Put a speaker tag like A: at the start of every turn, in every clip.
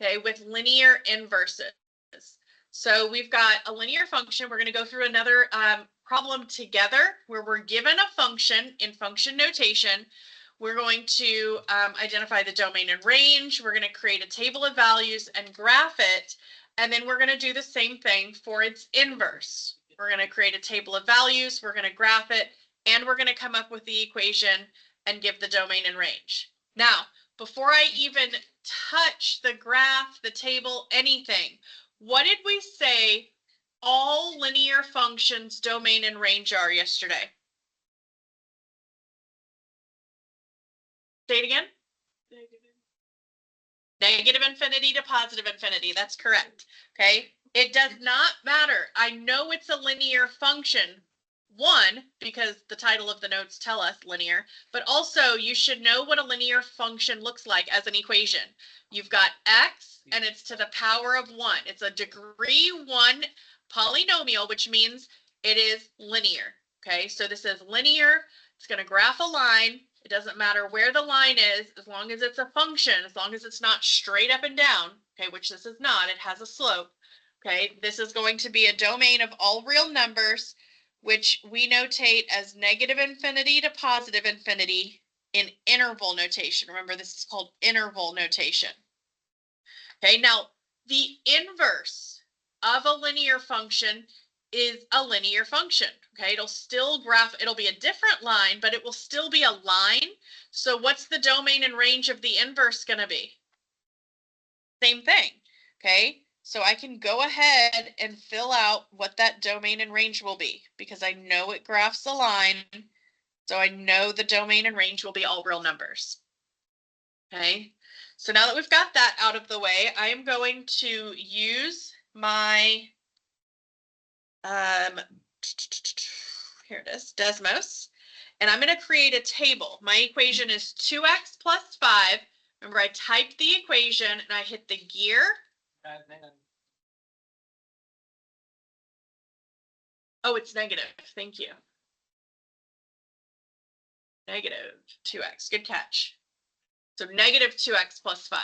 A: okay, with linear inverses. So we've got a linear function. We're going to go through another problem together where we're given a function in function notation. We're going to identify the domain and range. We're going to create a table of values and graph it. And then we're going to do the same thing for its inverse. We're going to create a table of values. We're going to graph it. And we're going to come up with the equation and give the domain and range. Now, before I even touch the graph, the table, anything, what did we say all linear functions domain and range are yesterday? Say it again. Negative infinity to positive infinity. That's correct. Okay. It does not matter. I know it's a linear function. One, because the title of the notes tell us linear, but also you should know what a linear function looks like as an equation. You've got x and it's to the power of 1. It's a degree 1 polynomial, which means it is linear. Okay, so this is linear. It's going to graph a line. It doesn't matter where the line is, as long as it's a function, as long as it's not straight up and down, okay, which this is not, it has a slope. Okay, this is going to be a domain of all real numbers, which we notate as negative infinity to positive infinity in interval notation. Remember, this is called interval notation. Okay, now the inverse of a linear function is a linear function. Okay, it'll still graph, it'll be a different line, but it will still be a line. So what's the domain and range of the inverse going to be? Same thing. Okay, so I can go ahead and fill out what that domain and range will be because I know it graphs a line. So I know the domain and range will be all real numbers. Okay, so now that we've got that out of the way, I am going to use my here it is, Desmos, and I'm going to create a table. My equation is 2x plus 5. Remember, I typed the equation and I hit the gear. Oh, it's negative. Thank you. Negative 2x. Good catch. So negative 2x plus 5.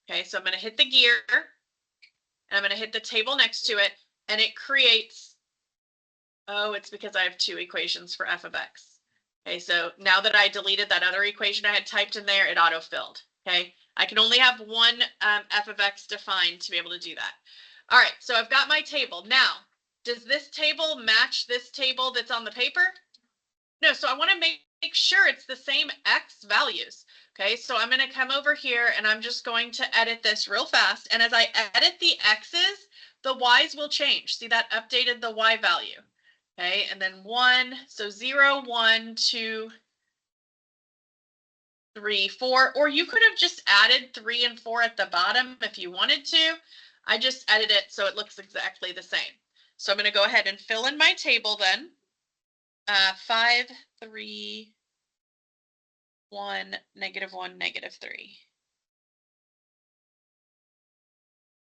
A: Okay, so I'm going to hit the gear and I'm going to hit the table next to it, and it creates, oh, it's because I have 2 equations for f of x. Okay, so now that I deleted that other equation I had typed in there, it auto-filled. Okay, I can only have one f of x defined to be able to do that. All right, so I've got my table. Now, does this table match this table that's on the paper? No, so I want to make sure it's the same x values. Okay, so I'm going to come over here and I'm just going to edit this real fast. And as I edit the x's, the y's will change. See, that updated the y value. Okay, and then 1, so 0, 1, 2, 3, 4, or you could have just added 3 and 4 at the bottom if you wanted to. I just edited it so it looks exactly the same. So I'm going to go ahead and fill in my table then. 5, 3, 1, negative 1, negative 3.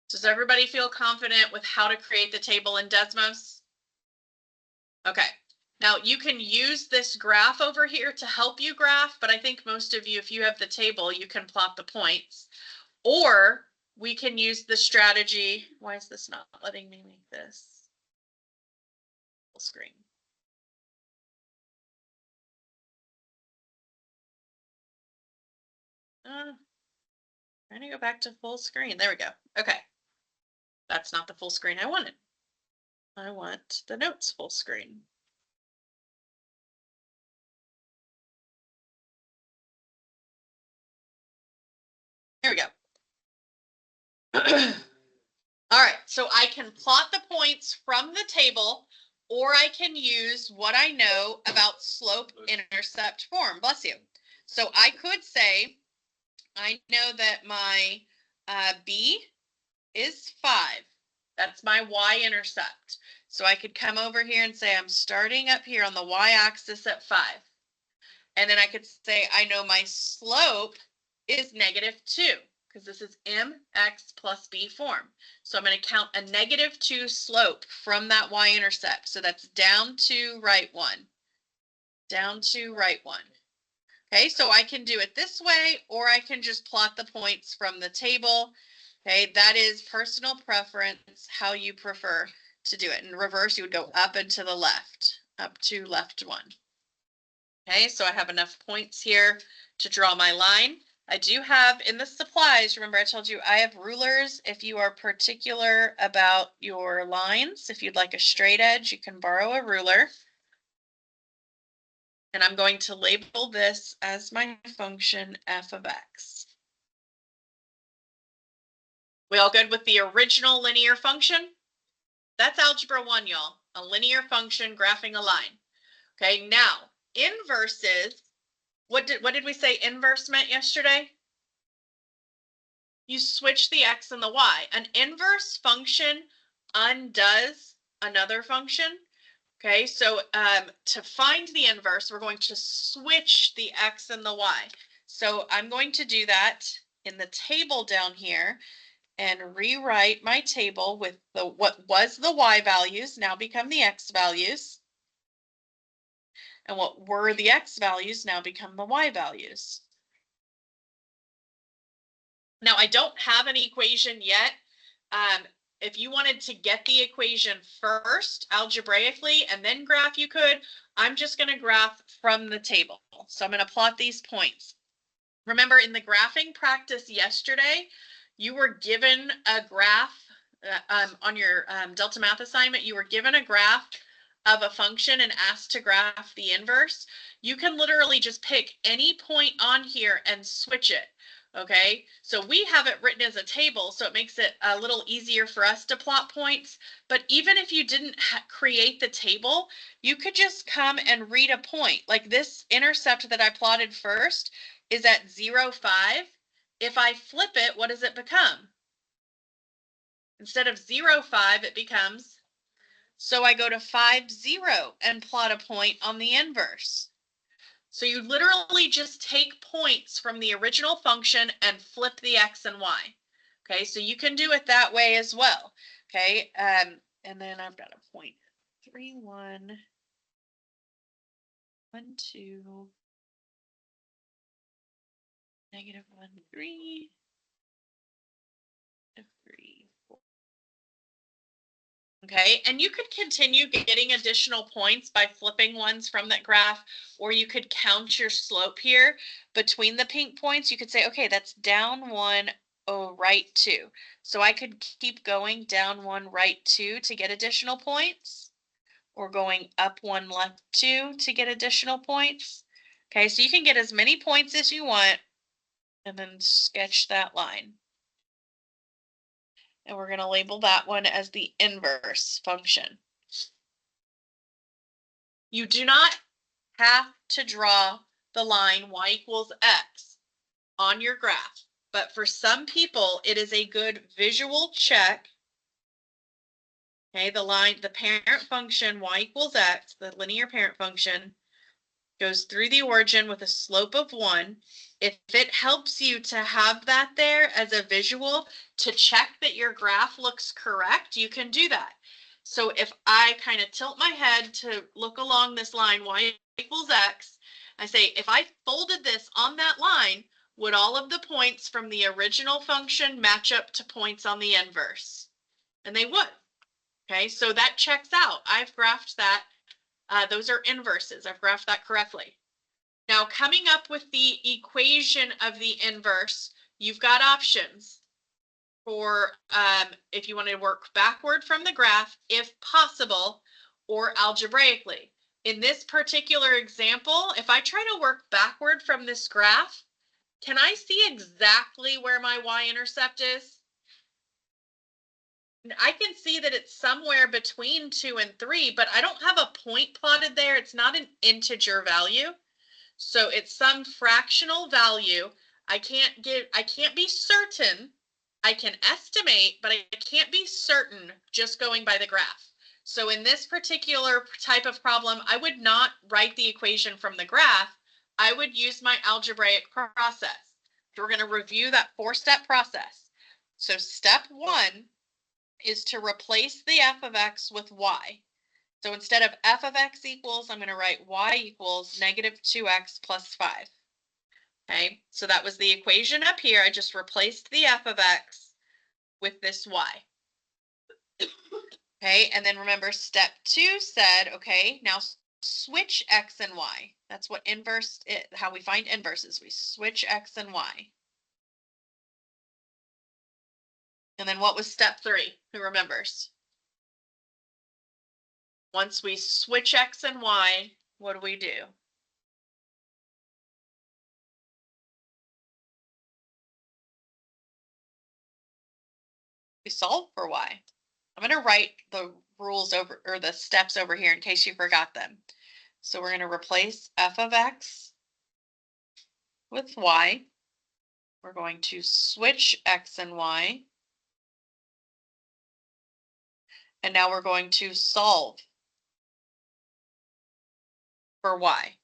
A: Does everybody feel confident with how to create the table in Desmos? Okay. Now you can use this graph over here to help you graph, but I think most of you, if you have the table, you can plot the points. Or we can use the strategy. Why is this not letting me make this full screen? Trying to go back to full screen. There we go. Okay. That's not the full screen I wanted. I want the notes full screen. Here we go. All right, so I can plot the points from the table, or I can use what I know about slope-intercept form. Bless you. So I could say, I know that my B is 5. That's my y-intercept. So I could come over here and say I'm starting up here on the y-axis at 5. And then I could say I know my slope is negative 2, because this is mx plus b form. So I'm going to count a negative 2 slope from that y-intercept. So that's down to right 1. Down to right 1. Okay, so I can do it this way, or I can just plot the points from the table. Okay, that is personal preference, how you prefer to do it. In reverse, you would go up and to the left, up to left 1. Okay, so I have enough points here to draw my line. I do have in the supplies, remember I told you I have rulers if you are particular about your lines. If you'd like a straight edge, you can borrow a ruler. And I'm going to label this as my function f of x. We all good with the original linear function? That's algebra 1, y'all. A linear function graphing a line. Okay, now inverses. What did we say inverse meant yesterday? You switch the x and the y. An inverse function undoes another function. Okay, so to find the inverse, we're going to switch the x and the y. So I'm going to do that in the table down here and rewrite my table with the what was the y values now become the x values. And what were the x values now become the y values. Now I don't have an equation yet. If you wanted to get the equation first algebraically and then graph, you could. I'm just going to graph from the table. So I'm going to plot these points. Remember in the graphing practice yesterday, you were given a graph on your Delta Math assignment. You were given a graph of a function and asked to graph the inverse. You can literally just pick any point on here and switch it. Okay, so we have it written as a table, so it makes it a little easier for us to plot points. But even if you didn't create the table, you could just come and read a point. Like this intercept that I plotted first is at 0, 5. If I flip it, what does it become? Instead of 0, 5, it becomes, so I go to 5, 0 and plot a point on the inverse. So you literally just take points from the original function and flip the x and y. Okay, so you can do it that way as well. Okay, and then I've got a point 3, 1, 1, 2, negative 1, 3, 3, 4. Okay, and you could continue getting additional points by flipping ones from that graph, or you could count your slope here between the pink points. You could say, okay, that's down 1, oh, right 2. So I could keep going down 1, right 2 to get additional points, or going up 1, left 2 to get additional points. Okay, so you can get as many points as you want and then sketch that line. And we're going to label that one as the inverse function. You do not have to draw the line y equals x on your graph, but for some people, it is a good visual check. Okay, the parent function y equals x, the linear parent function, goes through the origin with a slope of 1. If it helps you to have that there as a visual to check that your graph looks correct, you can do that. So if I kind of tilt my head to look along this line, y equals x, I say, if I folded this on that line, would all of the points from the original function match up to points on the inverse? And they would. Okay, so that checks out. I've graphed that. Those are inverses. I've graphed that correctly. Now, coming up with the equation of the inverse, you've got options for if you want to work backward from the graph, if possible, or algebraically. In this particular example, if I try to work backward from this graph, can I see exactly where my y-intercept is? I can see that it's somewhere between 2 and 3, but I don't have a point plotted there. It's not an integer value. So it's some fractional value. I can't be certain. I can estimate, but I can't be certain just going by the graph. So in this particular type of problem, I would not write the equation from the graph. I would use my algebraic process. So we're going to review that 4-step process. So step 1 is to replace the f of x with y. So instead of f of x equals, I'm going to write y equals negative 2x plus 5. Okay, so that was the equation up here. I just replaced the f of x with this y. Okay, and then remember step 2 said, okay, now switch x and y. That's what inverse, how we find inverses. We switch x and y. And then what was step 3? Who remembers? Once we switch x and y, what do we do? We solve for y. I'm going to write the rules over, or the steps over here in case you forgot them. So we're going to replace f of x with y. We're going to switch x and y. And now we're going to solve for y.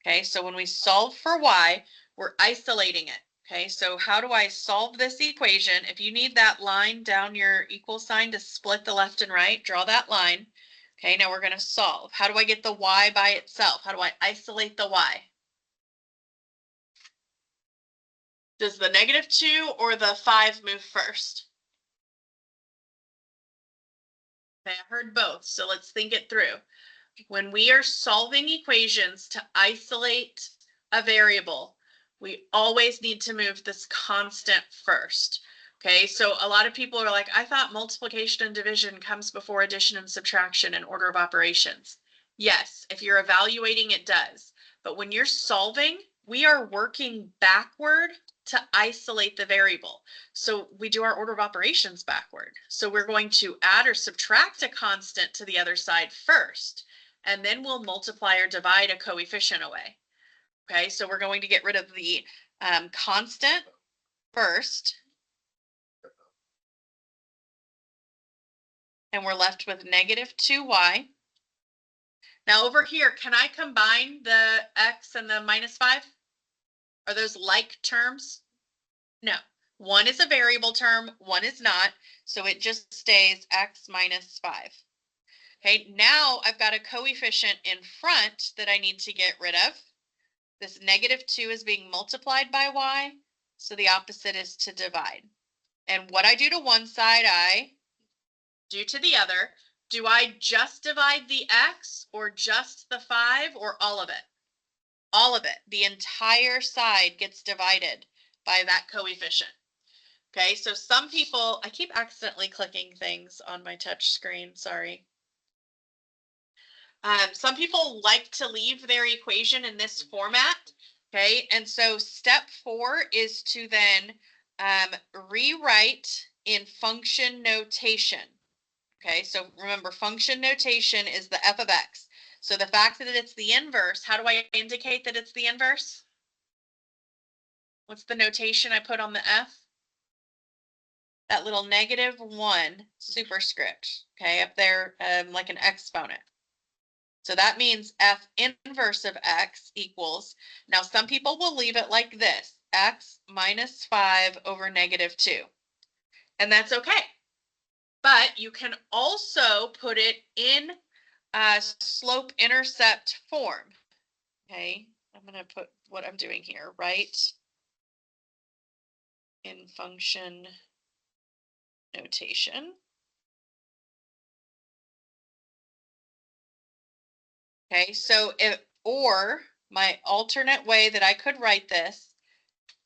A: Okay, so when we solve for y, we're isolating it. Okay, so how do I solve this equation? If you need that line down your equal sign to split the left and right, draw that line. Okay, now we're going to solve. How do I get the y by itself? How do I isolate the y? Does the -2 or the 5 move first? Okay, I heard both, so let's think it through. When we are solving equations to isolate a variable, we always need to move this constant first. Okay, so a lot of people are like, I thought multiplication and division comes before addition and subtraction in order of operations. Yes, if you're evaluating, it does. But when you're solving, we are working backward to isolate the variable. So we do our order of operations backward. So we're going to add or subtract a constant to the other side first, and then we'll multiply or divide a coefficient away. Okay, so we're going to get rid of the constant first, and we're left with -2y. Now over here, can I combine the x and the -5? Are those like terms? No. One is a variable term, one is not, so it just stays x -5. Okay, now I've got a coefficient in front that I need to get rid of. This -2 is being multiplied by y, so the opposite is to divide. And what I do to one side, I do to the other. Do I just divide the x, or just the 5, or all of it? All of it. The entire side gets divided by that coefficient. Okay, so some people, I keep accidentally clicking things on my touch screen, sorry. Some people like to leave their equation in this format. Okay, and so step 4 is to then rewrite in function notation. Okay, so remember, function notation is the f of x. So the fact that it's the inverse, how do I indicate that it's the inverse? What's the notation I put on the f? That little -1 superscript, okay, up there like an exponent. So that means f inverse of x equals, now some people will leave it like this, x -5 over -2. And that's okay. But you can also put it in slope intercept form. Okay, I'm going to put what I'm doing here, right? In function notation. Okay, so or my alternate way that I could write this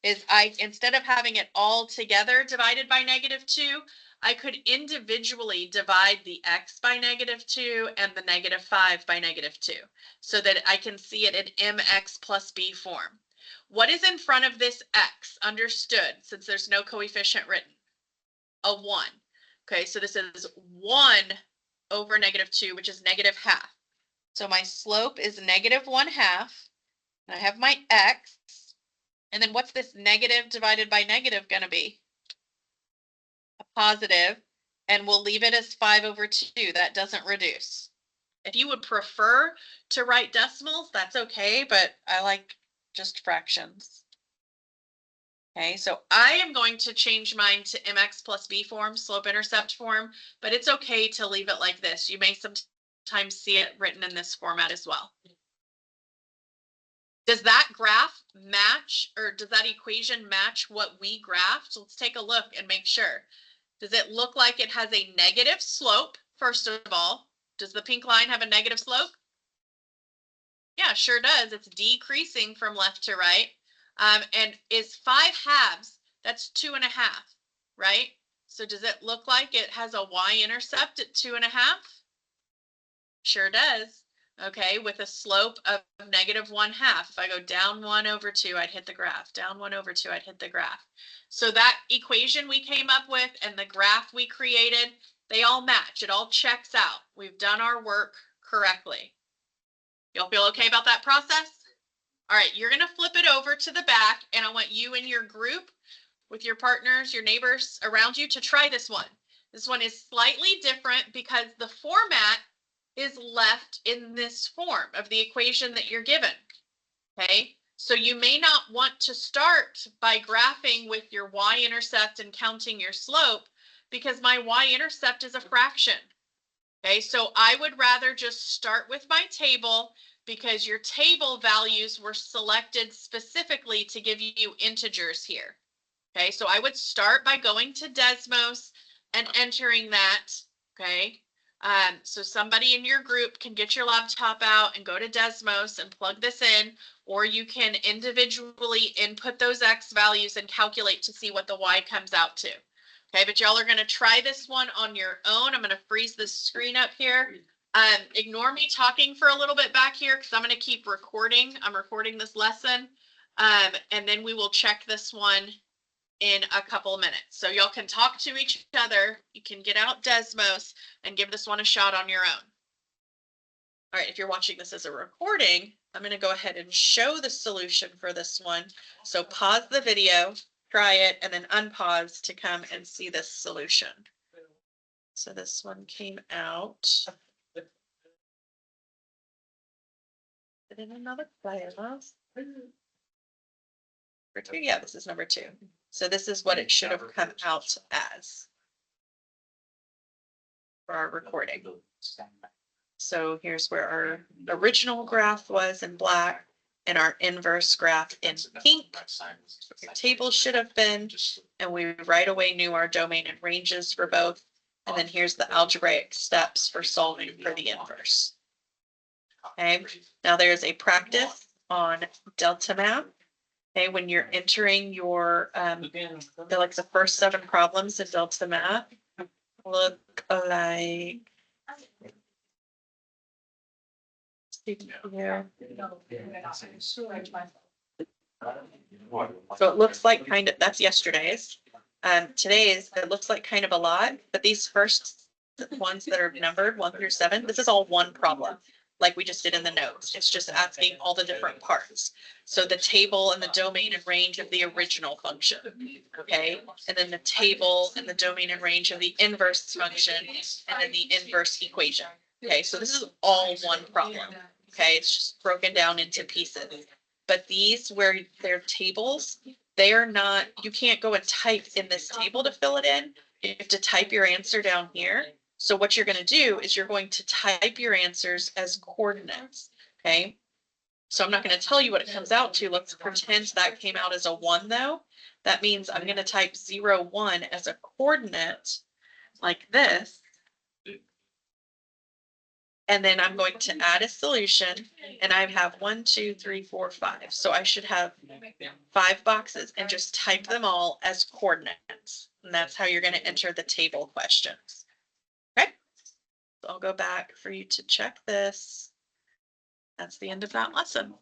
A: is instead of having it all together divided by -2, I could individually divide the x by -2 and the -5 by -2 so that I can see it in mx plus b form. What is in front of this x? Understood, since there's no coefficient written. A 1. Okay, so this is 1 over -2, which is -1/2. So my slope is -1/2. And I have my x. And then what's this negative divided by negative going to be? A positive. And we'll leave it as 5 over 2. That doesn't reduce. If you would prefer to write decimals, that's okay, but I like just fractions. Okay, so I am going to change mine to mx plus b form, slope intercept form, but it's okay to leave it like this. You may sometimes see it written in this format as well. Does that graph match, or does that equation match what we graphed? Let's take a look and make sure. Does it look like it has a negative slope? First of all, does the pink line have a negative slope? Yeah, sure does. It's decreasing from left to right. And is 5/2, that's 2.5, right? So does it look like it has a y-intercept at 2.5? Sure does. Okay, with a slope of negative 1/2. If I go down 1/2, I'd hit the graph. Down 1/2, I'd hit the graph. So that equation we came up with and the graph we created, they all match. It all checks out. We've done our work correctly. Y'all feel okay about that process? All right, you're going to flip it over to the back, and I want you and your group with your partners, your neighbors around you to try this one. This one is slightly different because the format is left in this form of the equation that you're given. Okay, so you may not want to start by graphing with your y-intercept and counting your slope because my y-intercept is a fraction. Okay, so I would rather just start with my table because your table values were selected specifically to give you integers here. Okay, so I would start by going to Desmos and entering that. Okay, so somebody in your group can get your laptop out and go to Desmos and plug this in, or you can individually input those X values and calculate to see what the Y comes out to. Okay, but y'all are going to try this one on your own. I'm going to freeze the screen up here. Ignore me talking for a little bit back here because I'm going to keep recording. I'm recording this lesson, and then we will check this one in a couple of minutes. So y'all can talk to each other. You can get out Desmos and give this one a shot on your own. All right, if you're watching this as a recording, I'm going to go ahead and show the solution for this one. So pause the video, try it, and then unpause to come and see this solution. So this one came out. In another class. Yeah, this is number 2. So this is what it should have come out as for our recording. So here's where our original graph was in black and our inverse graph in pink. Your table should have been, and we right away knew our domain and ranges for both. And then here's the algebraic steps for solving for the inverse. Okay, now there's a practice on delta map. Okay, when you're entering your the first 7 problems in delta map look like here. So it looks like kind of, that's yesterday's. Today's, it looks like kind of a lot, but these first ones that are numbered 1 through 7, this is all one problem. Like we just did in the notes. It's just asking all the different parts. So the table and the domain and range of the original function, okay? And then the table and the domain and range of the inverse function, and then the inverse equation. Okay, so this is all one problem, okay? It's just broken down into pieces. But these, where they're tables, they are not, you can't go and type in this table to fill it in. You have to type your answer down here. So what you're going to do is you're going to type your answers as coordinates, okay? So I'm not going to tell you what it comes out to. Let's pretend that came out as a 1 though. That means I'm going to type 0, 1 as a coordinate like this. And then I'm going to add a solution, and I have 1, 2, 3, 4, 5. So I should have 5 boxes and just type them all as coordinates. And that's how you're going to enter the table questions. Okay, so I'll go back for you to check this. That's the end of that lesson.